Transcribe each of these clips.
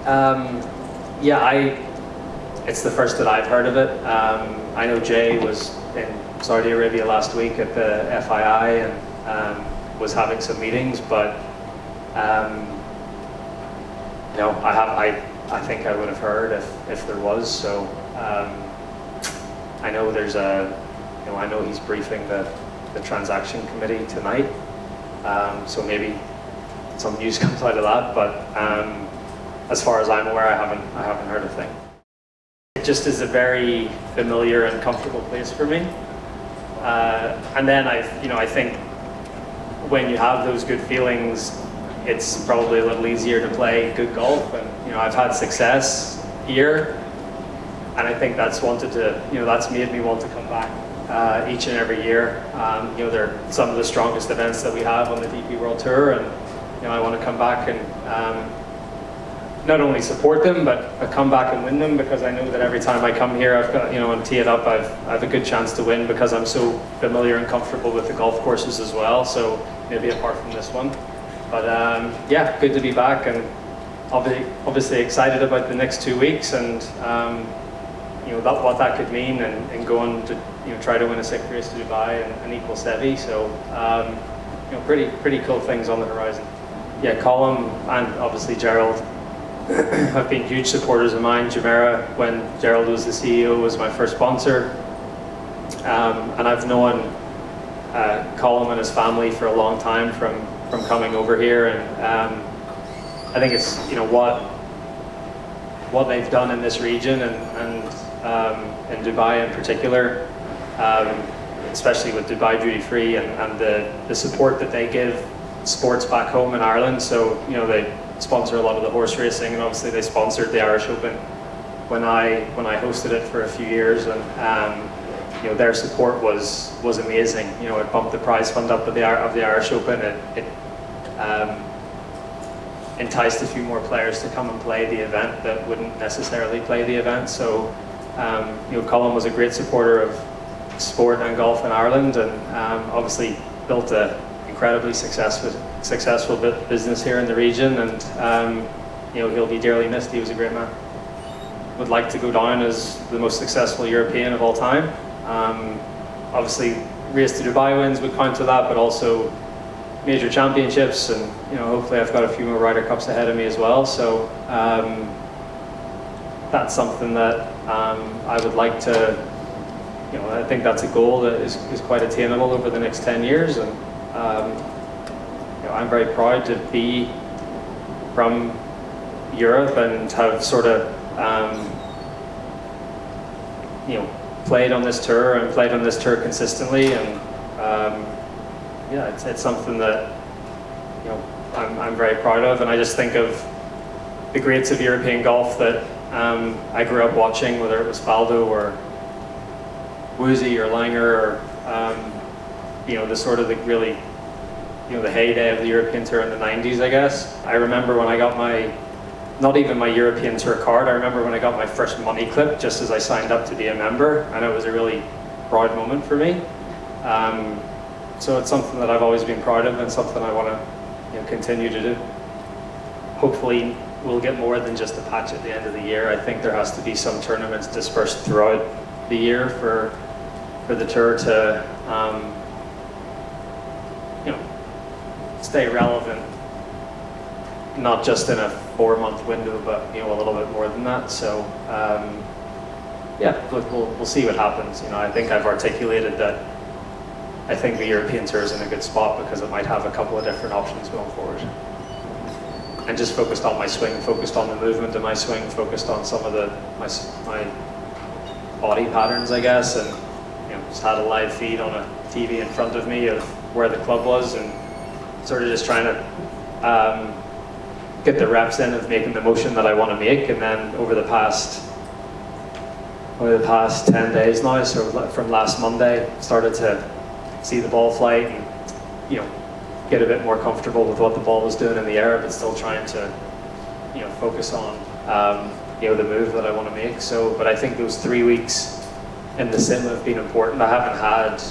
Yeah, it's the first that I've heard of it. I know Jay was in Saudi Arabia last week at the FII and was having some meetings, but no, I think I would have heard if there was. So I know there's I know he's briefing the transaction committee tonight. So maybe some news comes out of that, but as far as I'm aware, I haven't heard a thing. It just is a very familiar and comfortable place for me. And then I think when you have those good feelings, it's probably a little easier to play good golf. And I've had success here, and I think that's made me want to come back each and every year. They're some of the strongest events that we have on the DP World Tour, and I want to come back and not only support them, but come back and win them, because I know that every time I come here, I've got, and tee it up, I've a good chance to win because I'm so familiar and comfortable with the golf courses as well. So maybe apart from this one, but yeah, good to be back, and obviously excited about the next 2 weeks, and what that could mean, and going to try to win a 6th race to Dubai and equal Sevi. So pretty cool things on the horizon. Yeah, Colin and obviously Gerald have been huge supporters of mine. Jumeirah, when Gerald was the CEO, was my first sponsor, and I've known Colin and his family for a long time from coming over here, and I think it's what they've done in this region, and in Dubai in particular, especially with Dubai duty free, and the support that they give sports back home in Ireland. So they sponsor a lot of the horse racing, and obviously they sponsored the Irish Open when I hosted it for a few years, and their support was amazing. It bumped the prize fund up of the Irish Open. It enticed a few more players to come and play the event that wouldn't necessarily play the event. So Colin was a great supporter of sport and golf in Ireland, and obviously built a incredibly successful business here in the region, and he'll be dearly missed. He was a great man. Would like to go down as the most successful European of all time. Obviously, Race to Dubai wins would count to that, but also major championships, and hopefully I've got a few more Ryder Cups ahead of me as well. So that's something that I would like to. I think that's a goal that is quite attainable over the next 10 years, and I'm very proud to be from Europe and have sort of played on this tour consistently, and yeah, it's something that I'm very proud of, and I just think of the greats of European golf that I grew up watching, whether it was Faldo or Woosie or Langer, or the sort of the really the heyday of the European Tour in the 90s, I guess. I remember when I got not even my European Tour card, I remember when I got my first money clip just as I signed up to be a member, and it was a really proud moment for me. So it's something that I've always been proud of, and something I want to continue to do. Hopefully we'll get more than just a patch at the end of the year. I think there has to be some tournaments dispersed throughout the year for the tour to stay relevant, not just in a 4-month window, but a little bit more than that. So yeah, look, we'll see what happens. I think I've articulated that I think the European Tour is in a good spot because it might have a couple of different options going forward. And just focused on my swing, focused on the movement of my swing, focused on some of my body patterns, I guess, and just had a live feed on a TV in front of me of where the club was, and sort of just trying to get the reps in of making the motion that I want to make. And then over the past 10 days now, so from last Monday, started to see the ball flight and get a bit more comfortable with what the ball was doing in the air, but still trying to focus on the move that I want to make. So, but I think those 3 weeks in the sim have been important. I haven't had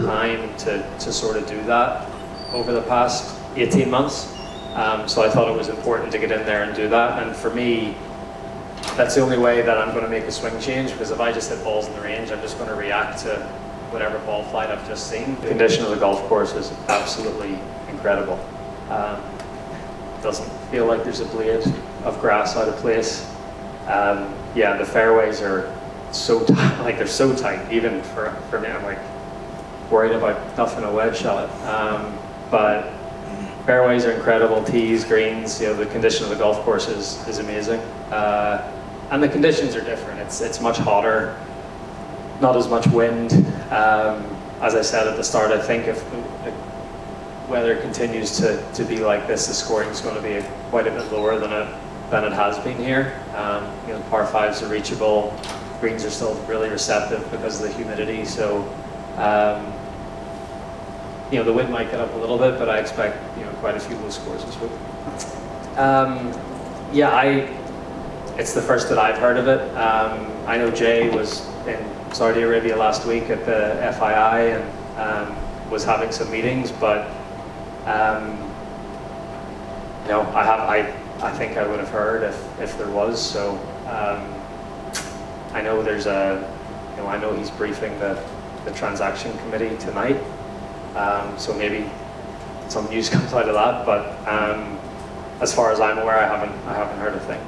time to sort of do that over the past 18 months. So I thought it was important to get in there and do that. And for me, that's the only way that I'm going to make a swing change, because if I just hit balls in the range, I'm just going to react to whatever ball flight I've just seen. The condition of the golf course is absolutely incredible. Doesn't feel like there's a blade of grass out of place. Yeah, the fairways are so tight, like they're so tight, even for me. I'm like worried about duffing a wedge shot. But fairways are incredible, tees, greens, the condition of the golf course is amazing. And the conditions are different. It's much hotter, not as much wind. As I said at the start, I think if the weather continues to be like this, the scoring is going to be quite a bit lower than it has been here. Par fives are reachable, greens are still really receptive because of the humidity. So, the wind might get up a little bit, but I expect quite a few low scores this week. It's the first that I've heard of it. I know Jay was in Saudi Arabia last week at the FII and was having some meetings, but I think I would have heard if there was. So I know I know he's briefing the transaction committee tonight. So maybe some news comes out of that, but as far as I'm aware, I haven't heard a thing.